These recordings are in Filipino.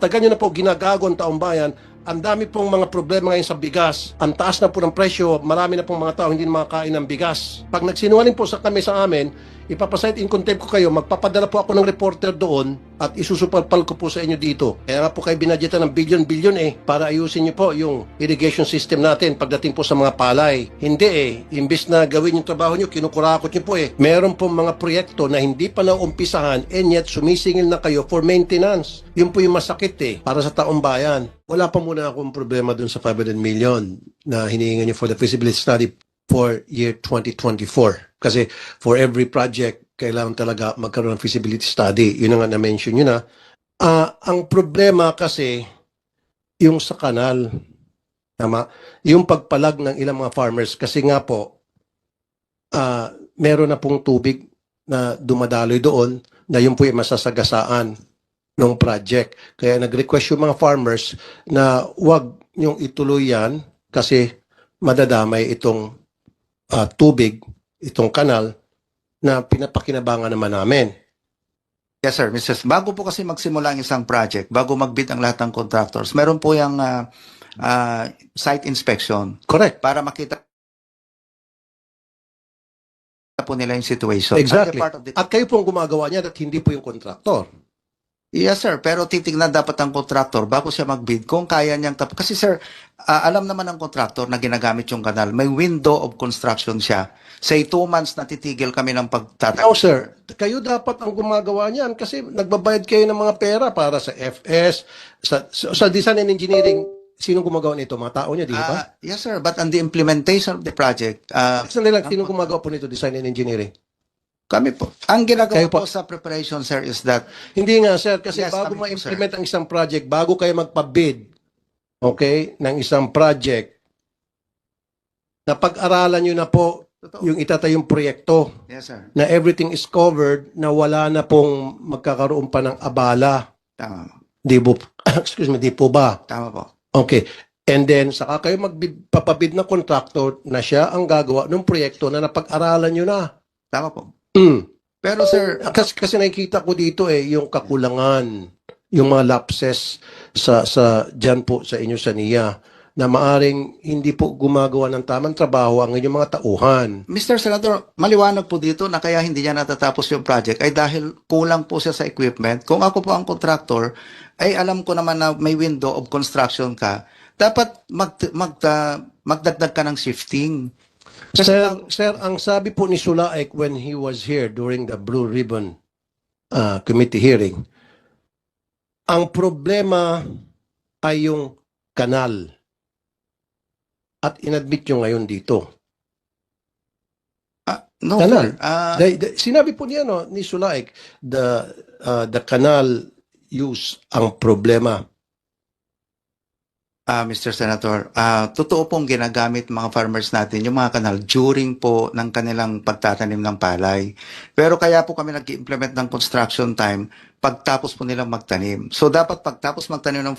matagal nyo na po ginagago ang taong bayan. Ang dami pong mga problema ngayon sa bigas. Ang taas na po ng presyo, marami na pong mga tao hindi na makakain ng bigas. Pag nagsinungaling po sa kami sa amin, ipapasite in contempt ko kayo, magpapadala po ako ng reporter doon at isusupalpal ko po sa inyo dito. Kaya nga po kayo binadgetan ng bilyon-bilyon para ayusin nyo po yung irrigation system natin pagdating po sa mga palay. Hindi imbis na gawin yung trabaho nyo, kinukurakot nyo po Meron pong mga proyekto na hindi pa naumpisahan and yet sumisingil na kayo for maintenance. Yun po yung masakit para sa taong bayan. Wala pa muna akong problema dun sa 500 million na hinihingan nyo for the feasibility study for year 2024. Kasi for every project, kailangan talaga magkaroon ng feasibility study. Yun nga na-mention nyo na. Ang problema kasi, yung sa kanal, tama? Yung pagpalag ng ilang mga farmers, kasi nga po, meron na pong tubig na dumadaloy doon, na yun po yung masasagasaan ng project. Kaya nag-request yung mga farmers na wag nyong ituloy yan kasi madadamay itong tubig, itong kanal na pinapakinabangan naman namin. Yes, sir. Mrs. Bago po kasi magsimula ang isang project, bago magbid ang lahat ng contractors, meron po yung site inspection Correct. para makita po nila yung situation. Exactly. As a part of the- At kayo pong gumagawa niya at hindi po yung kontraktor. Yes, sir. Pero titignan dapat ang contractor bago siya magbid kung kaya niyang Kasi, sir, alam naman ng contractor na ginagamit yung kanal. May window of construction siya. Say 2 months na titigil kami ng pagtatapos. No, sir. Kayo dapat ang gumagawa niyan kasi nagbabayad kayo ng mga pera para sa FS, sa design and engineering. Sino gumagawa nito? Mga tao niya, di ba? Yes, sir. But on the implementation of the project, Sandali lang, sino gumagawa po nito, design and engineering? kami po. Ang ginagawa Kayo po. po sa preparation, sir, is that Hindi nga, sir, kasi Yes, bago kami po, ma-implement ang isang project, bago kayo magpa-bid, okay, ng isang project, na pag-aralan nyo na po yung itatayong proyekto, yes, sir. na everything is covered, na wala na pong magkakaroon pa ng abala. Tama. Di po, excuse me, di po ba? Tama po. Okay. And then, saka kayo papabid na contractor na siya ang gagawa ng proyekto na napag-aralan nyo na. Tama po. Mm. Pero, sir, Kasi nakikita ko dito yung kakulangan, yung mga lapses sa dyan po sa inyo sa NIA na maaring hindi po gumagawa ng tamang trabaho ang inyong mga tauhan. Mr. Senator, maliwanag po dito na kaya hindi niya natatapos yung project ay dahil kulang po siya sa equipment. Kung ako po ang contractor, ay alam ko naman na may window of construction ka, dapat magdagdag ka ng shifting. Sir, ang sabi po ni Sulaik when he was here during the Blue Ribbon committee hearing, ang problema ay yung kanal. At inadmit nyo ngayon dito. No, Kanal. sir. Sinabi po niya ni Sulaik, the canal use ang problema. Mr. Senator, totoo pong ginagamit mga farmers natin yung mga kanal during po ng kanilang pagtatanim ng palay. Pero kaya po kami nag-implement ng construction time pagtapos po nilang magtanim. So dapat pagtapos magtanim ng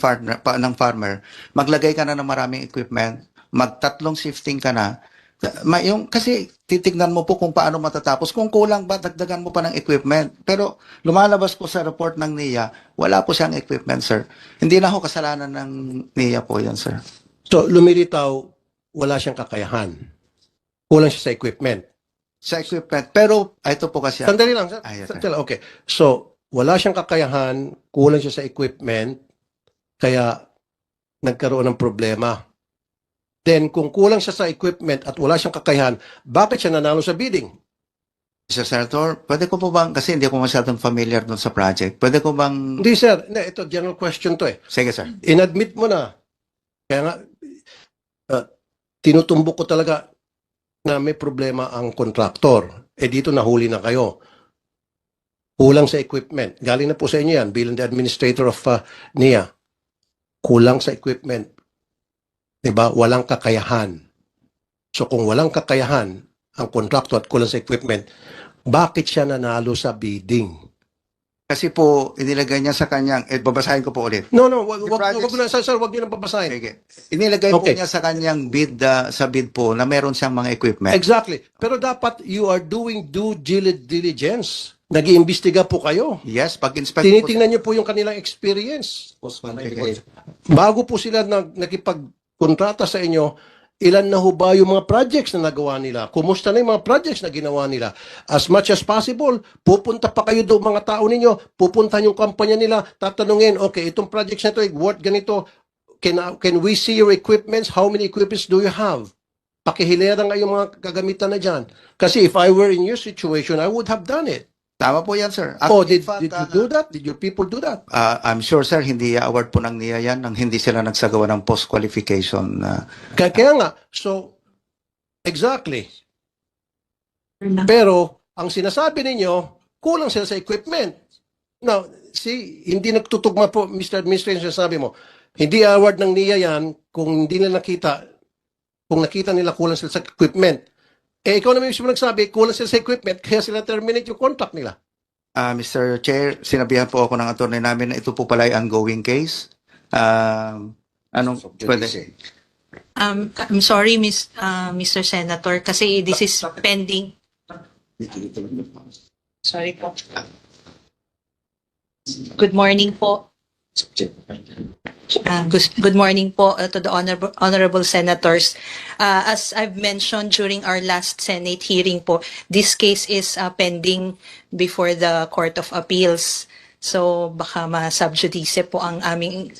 farmer, maglagay ka na ng maraming equipment, magtatlong shifting ka na. Kasi titignan mo po kung paano matatapos. Kung kulang ba, dagdagan mo pa ng equipment. Pero lumalabas po sa report ng NIA, wala po siyang equipment, sir. Hindi na ho kasalanan ng NIA po yan, sir. So, lumilitaw, wala siyang kakayahan. Kulang siya sa equipment. Sa equipment. Pero, ito po kasi. Sandali lang. Yes, Sandali, okay. So, wala siyang kakayahan, kulang siya sa equipment, kaya nagkaroon ng problema. Then, kung kulang siya sa equipment at wala siyang kakayahan, bakit siya nanalo sa bidding? Mr. Senator, pwede ko po bang, kasi hindi ako masyadong familiar dun sa project, pwede ko bang, Hindi, sir. Hindi, ito, general question to sige, sir. Inadmit mo na. Kaya nga, tinutumbok ko talaga na may problema ang kontraktor. Dito nahuli na kayo. Kulang sa equipment. Galing na po sa inyo yan bilang the administrator of NIA. Kulang sa equipment. Diba? Walang kakayahan. So kung walang kakayahan ang kontraktor at kulang sa equipment, bakit siya nanalo sa bidding? Kasi po, inilagay niya sa kanyang, babasahin ko po ulit. No, wag projects- na, sir, wag niyo nang babasahin. Sige. Inilagay po Okay. niya sa kanyang bid, sa bid po, na meron siyang mga equipment. Exactly. Pero dapat you are doing due diligence. Nag-iimbestiga po kayo. Yes, pag-inspect po. Tinitingnan niyo po yung kanilang experience. Bago po sila nakipagkontrata sa inyo, ilan na ho ba yung mga projects na nagawa nila? Kumusta na yung mga projects na ginawa nila? As much as possible, pupunta pa kayo doon mga tao ninyo, pupunta yung kampanya nila, tatanungin, okay, itong projects na ito, worth ganito, can we see your equipments? How many equipments do you have? Pakihilera nga yung mga kagamitan na dyan. Kasi if I were in your situation, I would have done it. Tama po yan, sir. Oh, Actually, did you do that? Did your people do that? I'm sure, sir, hindi award po ng NIA yan nang hindi sila nagsagawa ng post-qualification. Kaya nga, so, exactly. Pero, ang sinasabi ninyo, kulang sila sa equipment. Now, see, hindi nagtutugma po, Mr. Administrator, sinasabi mo, hindi award ng NIA yan kung hindi nila nakita, kung nakita nila kulang sila sa equipment. Eh, ikaw naman mismo nagsabi, kulang sila sa equipment, kaya sila terminate yung contract nila. Mr. Chair, sinabihan po ako ng attorney namin na ito po pala ay ongoing case. Anong pwede? I'm sorry, Mr. Senator, kasi this is pending. Sorry po. Good morning po. Good morning po to the honorable senators. As I've mentioned during our last Senate hearing po, this case is pending before the Court of Appeals. So baka ma-subjudice po ang aming.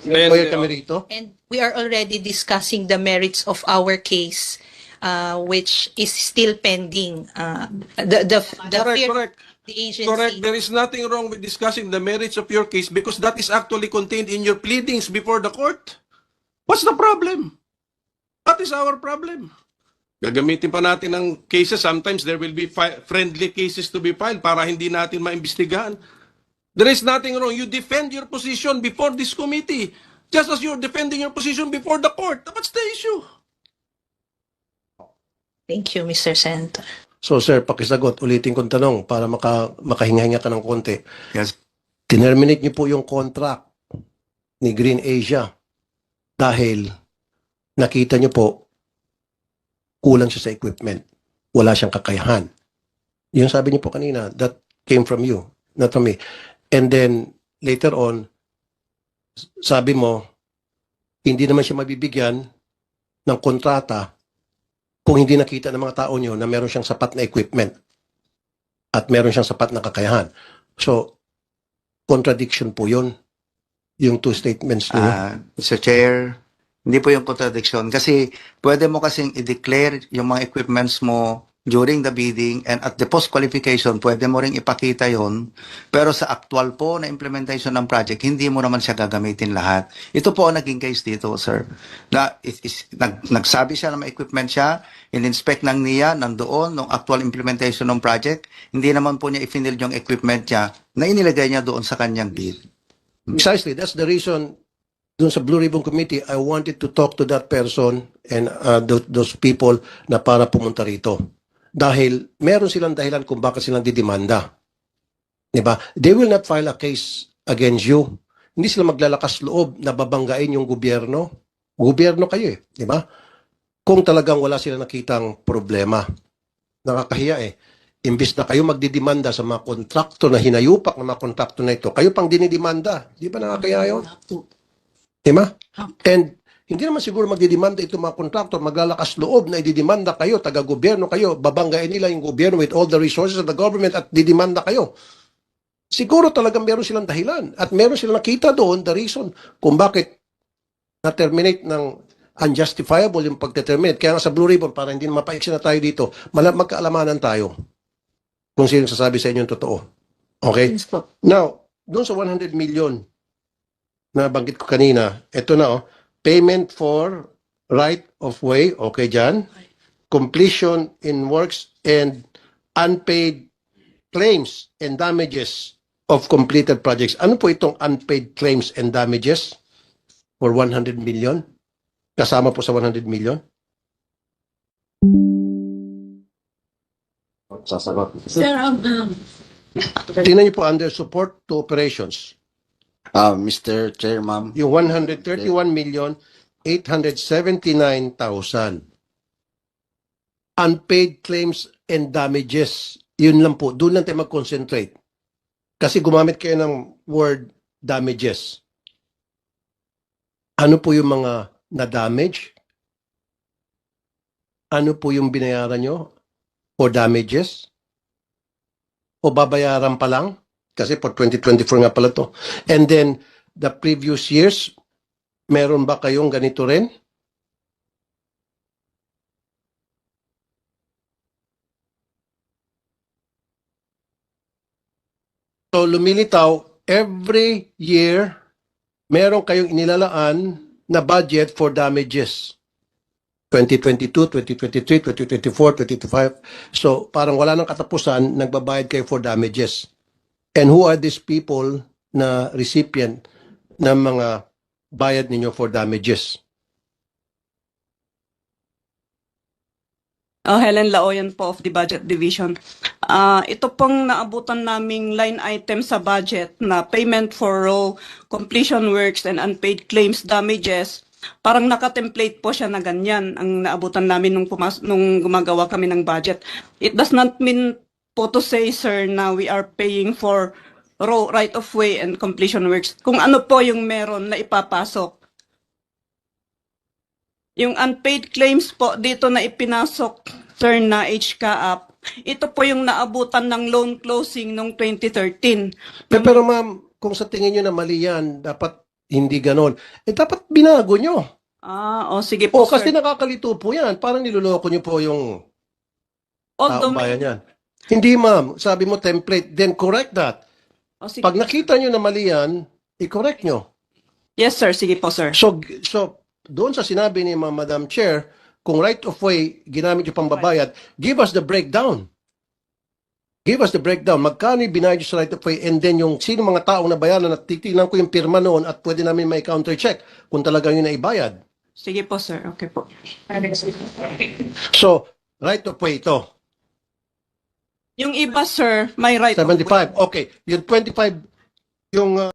May lawyer kami rito. And we are already discussing the merits of our case, which is still pending. The Correct. the agency. Correct. There is nothing wrong with discussing the merits of your case because that is actually contained in your pleadings before the court. What's the problem? What is our problem? Gagamitin pa natin ng cases. Sometimes there will be friendly cases to be filed para hindi natin maimbestigahan. There is nothing wrong. You defend your position before this committee just as you're defending your position before the court. What's the issue? Thank you, Mr. Senator. So, sir, pakisagot, ulitin kong tanong para makahinga-hinga ka ng konti. Yes. Tinerminate niyo po yung contract ni Green Asia dahil nakita niyo po kulang siya sa equipment. Wala siyang kakayahan. Yung sabi niyo po kanina, that came from you, not from me. And then, later on, sabi mo, hindi naman siya mabibigyan ng kontrata kung hindi nakita ng mga tao niyo na meron siyang sapat na equipment at meron siyang sapat na kakayahan. So, contradiction po yun, yung two statements niyo. Mr. Chair, hindi po yung contradiction kasi pwede mo kasing i-declare yung mga equipments mo during the bidding and at the post-qualification, pwede mo ring ipakita yon. Pero sa actual po na implementation ng project, hindi mo naman siya gagamitin lahat. Ito po ang naging case dito, sir. Nagsabi siya na may equipment siya, in-inspect ng NIA, nandoon, nung actual implementation ng project, hindi naman po niya i-final yung equipment niya na inilagay niya doon sa kanyang bid. Precisely, that's the reason dun sa Blue Ribbon Committee, I wanted to talk to that person and those people na para pumunta rito. Dahil meron silang dahilan kung bakit silang didemanda. Diba? They will not file a case against you. Hindi sila maglalakas loob na babanggain yung gobyerno. Gobyerno kayo eh. Diba? Kung talagang wala sila nakitang problema. Nakakahiya eh. Imbis na kayo magdidemanda sa mga kontrakto na hinayupak ng mga kontrakto na ito, kayo pang dinidemanda. Di ba nakakaya yun? Diba? And hindi naman siguro magdidemanda itong mga kontraktor, maglalakas loob na ididemanda kayo, taga-gobyerno kayo, babanggain nila yung gobyerno with all the resources of the government at didemanda kayo. Siguro talagang meron silang dahilan at meron silang nakita doon the reason kung bakit na-terminate ng unjustifiable yung pagdeterminate. Kaya nga sa Blue Ribbon, para hindi na mapaiksi na tayo dito, magkaalamanan tayo kung sino sasabi sa inyo yung totoo. Okay? Yes po. Now, doon sa 100 million na banggit ko kanina, ito na payment for right of way, okay dyan. Completion in works and unpaid claims and damages of completed projects. Ano po itong unpaid claims and damages for 100 million? Kasama po sa 100 million? Sasagot. Sir, Tingnan niyo po under support to operations. Mr. Chair, ma'am. Yung 131,879,000 unpaid claims and damages Yun lang po. Doon lang tayo mag-concentrate. Kasi gumamit kayo ng word damages. Ano po yung mga na-damage? Ano po yung binayaran nyo for damages? O babayaran pa lang? Kasi for 2024 nga pala to. And then, the previous years, meron ba kayong ganito rin? So, lumilitaw, every year, meron kayong inilalaan na budget for damages. 2022, 2023, 2024, 2025. So, parang wala nang katapusan, nagbabayad kayo for damages. And who are these people na recipient ng mga bayad ninyo for damages? Helen Laoyan po of the Budget Division. Ito pong naabutan naming line item sa budget na payment for raw completion works and unpaid claims damages. Parang naka-template po siya na ganyan ang naabutan namin nung gumagawa kami ng budget. It does not mean po to say, sir, na we are paying for raw right-of-way and completion works. Kung ano po yung meron na ipapasok. Yung unpaid claims po dito na ipinasok, sir, na HCAAP, ito po yung naabutan ng loan closing noong 2013. Pero ma'am, kung sa tingin nyo na mali yan, dapat hindi ganon. Dapat binago nyo. Sige po, O, kasi sir. nakakalito po yan. Parang niloloko nyo po yung Although taong bayan yan. Hindi ma'am, sabi mo template, then correct that. sige. Pag nakita nyo na mali yan, i-correct nyo. Yes, sir. Sige po, sir. So doon sa sinabi ni Madam Chair, kung right of way ginamit yung pambabayad, give us the breakdown. Give us the breakdown. Magkano yung binayad yung sa right of way, and then yung sino mga taong nabayaran at titignan ko yung pirma noon at pwede namin may counter check kung talagang yun na ibayad. Sige po, sir. Okay po. So, right of way ito. Yung iba, sir, may right of way. 75. Okay. Yung 25, yung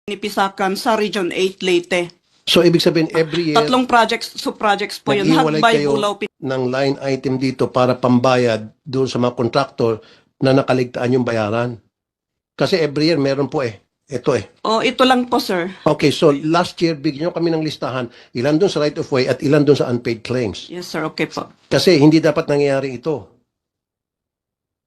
Nipisakan sa Region 8, Leyte. so ibig sabihin every year Tatlong sub-projects po yun. nag-iwalay Hagbay, kayo Bulaw, ng line item dito para pambayad doon sa mga kontraktor na nakaligtaan yung bayaran. Kasi every year meron po eh. Ito eh. ito lang po, sir. Okay, so last year bigyan nyo kami ng listahan ilan doon sa right of way at ilan doon sa unpaid claims. Yes, sir. Okay po. Kasi hindi dapat nangyayari ito.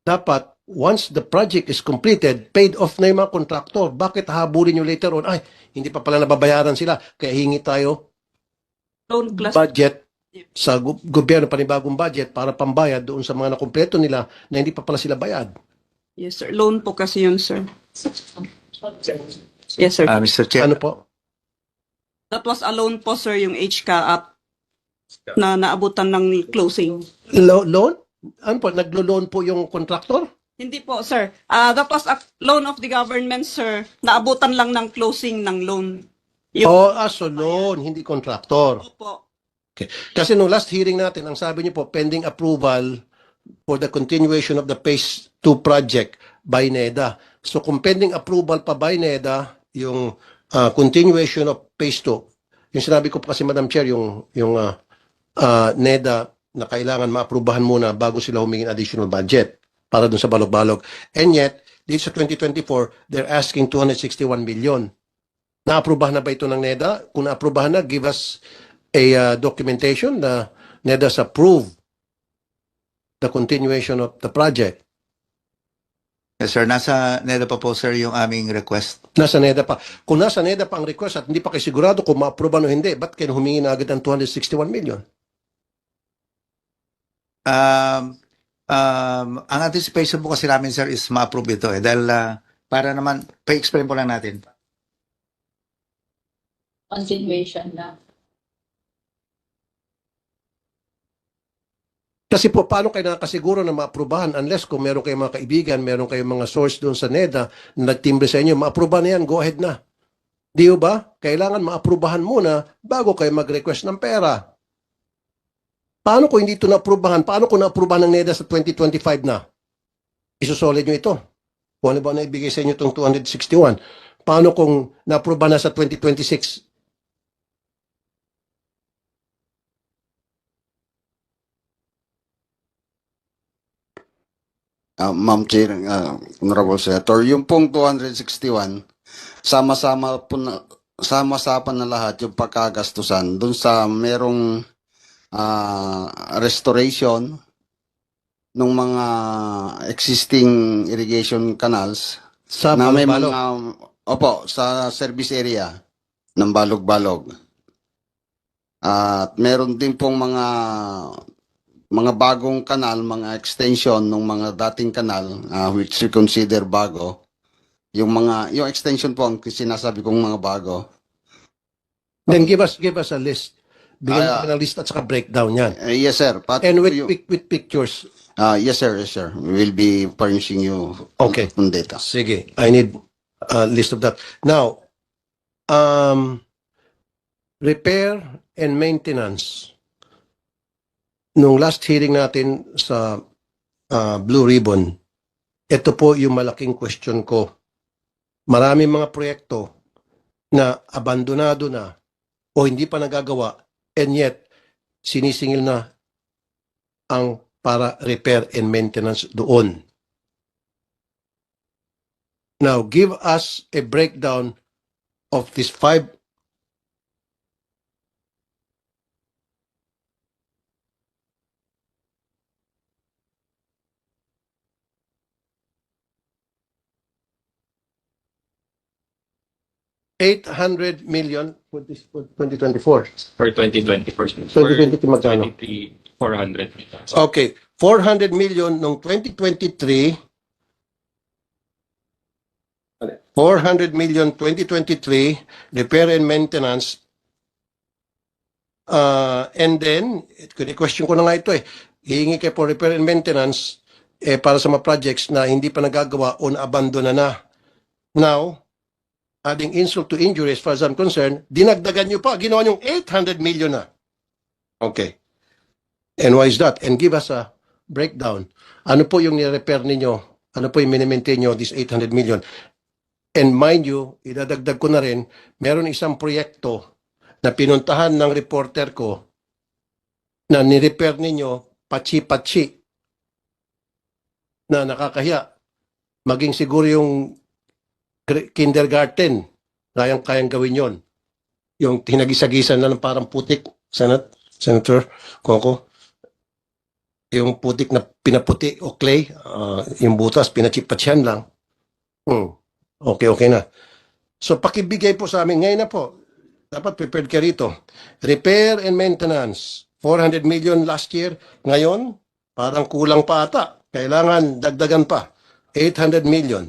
Dapat once the project is completed, paid off na yung mga kontraktor. Bakit habulin nyo later on? Ay, hindi pa pala nababayaran sila. Kaya hingi tayo Loan class. budget sa gobyerno, panibagong budget para pambayad doon sa mga nakumpleto nila na hindi pa pala sila bayad. Yes, sir. Loan po kasi yun, sir. Yes, sir. Mr. Chair, Ano po? That was a loan po, sir, yung HCAAP na naabutan ng closing. Loan? Ano po? Naglo-loan po yung kontraktor? Hindi po, sir. That was a loan of the government, sir. Naabutan lang ng closing ng loan. So loan, hindi kontraktor. Opo. Kasi no last hearing natin, ang sabi niyo po, pending approval for the continuation of the Phase 2 project by NEDA. So kung pending approval pa by NEDA, yung continuation of Phase 2, yung sinabi ko pa kasi Madam Chair, yung NEDA na kailangan maaprubahan muna bago sila humingi ng additional budget para dun sa balog-balog. And yet, dito sa 2024, they're asking 261 million. Naaprubahan na ba ito ng NEDA? Kung naaprubahan na, give us a documentation na NEDA's approved the continuation of the project. yes, sir, nasa NEDA pa po, sir, yung aming request. Nasa NEDA pa. Kung nasa NEDA pa ang request at hindi pa kayo sigurado kung ma-approve o hindi, ba't kayo humingi na agad ng 261 million? Ang anticipation po kasi namin, sir, is ma-approve ito eh. Dahil para naman, pa-explain po lang natin. Continuation na. Kasi po, paano kayo nakasiguro na ma-aprubahan unless kung meron kayong mga kaibigan, meron kayong mga source doon sa NEDA na nagtimbre sa inyo, ma-aprubahan na yan, go ahead na. Di ba? Kailangan ma-aprubahan muna bago kayo mag-request ng pera. Paano kung hindi ito na-aprubahan? Paano kung na-aprubahan ng NEDA sa 2025 na? Isusolid nyo ito. Kung ano ba na ibigay sa inyo itong 261? Paano kung na-aprubahan na sa 2026? Ma'am Chair, Honorable Senator, yung pong 261, sama-sama po na, sama-sama na lahat yung pagkagastusan dun sa merong restoration ng mga existing irrigation canals Sa na may Balog-Balog. opo, sa service area ng Balog-Balog. At meron din pong mga bagong kanal, mga extension ng mga dating kanal, which we consider bago. Yung extension po ang sinasabi kong mga bago. Then give us a list. Bigyan mo Ah, kami ng list at saka breakdown yan. Yes, sir. And with pictures. Yes, sir. Yes, sir. We will be furnishing you Okay. on data. Sige, I need a list of that. Now, repair and maintenance. Nung last hearing natin sa Blue Ribbon, ito po yung malaking question ko. Maraming mga proyekto na abandonado na o hindi pa nagagawa and yet sinisingil na ang para repair and maintenance doon. Now, give us a breakdown of these 5. $800 million for this for 2024. For 2024. 2023 magkano? 400. Okay, 400 million noong 2023. 400 million 2023 repair and maintenance. And then, question ko na nga ito hihingi kayo for repair and maintenance para sa mga projects na hindi pa nagagawa o na-abandona na. Now, adding insult to injury as far as I'm concerned, dinagdagan nyo pa, ginawa nyo 800 million na. Okay. And why is that? And give us a breakdown. Ano po yung ni-repair ninyo? Ano po yung mini-maintain nyo, this 800 million? And mind you, idadagdag ko na rin, meron isang proyekto na pinuntahan ng reporter ko na ni-repair ninyo patsi-patsi na nakakahiya. Maging siguro yung kindergarten, kayang gawin yon. Yung tinagisa-gisan na ng parang putik, Senator Coco. Yung putik na pinaputi o clay, yung butas, pinachipatsyan lang. Okay na. So pakibigay po sa amin, ngayon na po, dapat prepared ka rito. Repair and maintenance, 400 million last year. Ngayon, parang kulang pa ata. Kailangan dagdagan pa. 800 million.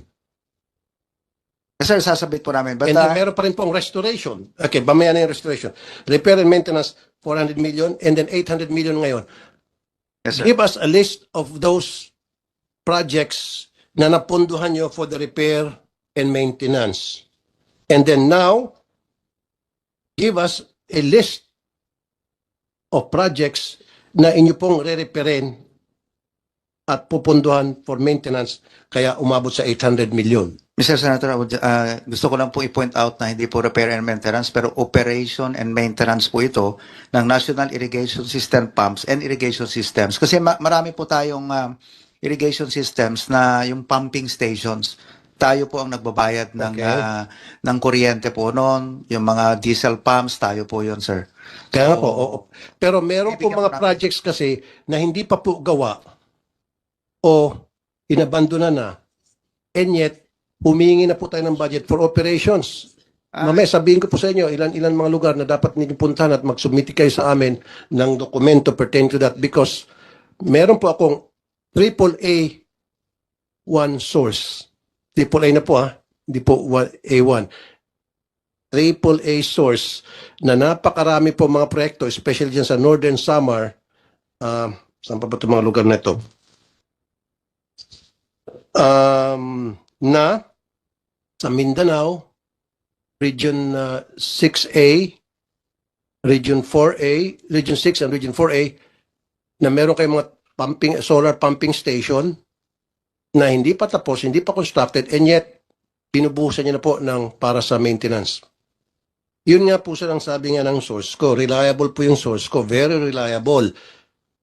Sir, sasabit po namin. But, And then meron pa rin pong restoration. Okay, mamaya na yung restoration. Repair and maintenance, 400 million, and then 800 million ngayon. yes, sir. Give us a list of those projects na napunduhan nyo for the repair and maintenance. And then now, give us a list of projects na inyo pong re-repairin at pupunduhan for maintenance kaya umabot sa 800 million. Mr. Senator, gusto ko lang po i-point out na hindi po repair and maintenance pero operation and maintenance po ito ng National Irrigation System Pumps and Irrigation Systems. Kasi marami po tayong irrigation systems na yung pumping stations. Tayo po ang nagbabayad ng kuryente po noon. Yung mga diesel pumps, tayo po yun, sir. Kaya nga po, oo. Pero meron po Ibigyan mga mo na- projects kasi na hindi pa po gawa o inabandona na and yet humingi na po tayo ng budget for operations. Mamaya sabihin ko po sa inyo ilan mga lugar na dapat ninyong puntahan at mag-submit kayo sa amin ng dokumento pertaining to that because meron po akong AAA one source. AAA na po hindi po A1. AAA source na napakarami po mga proyekto, especially dyan sa Northern Samar. Saan pa ba itong mga lugar na ito? Na sa Mindanao, Region 6A, Region 4A, Region 6 and Region 4A, na meron kayong mga solar pumping station na hindi pa tapos, hindi pa constructed, and yet, binubuhusan niyo na po para sa maintenance. Yun nga po ang sabi nga ng source ko. Reliable po yung source ko. Very reliable.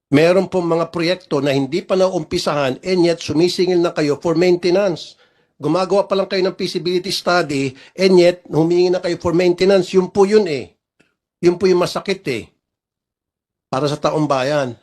Meron pong mga proyekto na hindi pa naumpisahan and yet sumisingil na kayo for maintenance. Gumagawa pa lang kayo ng feasibility study and yet humingi na kayo for maintenance. Yun po yun eh. Yun po yung masakit eh. Para sa taong bayan.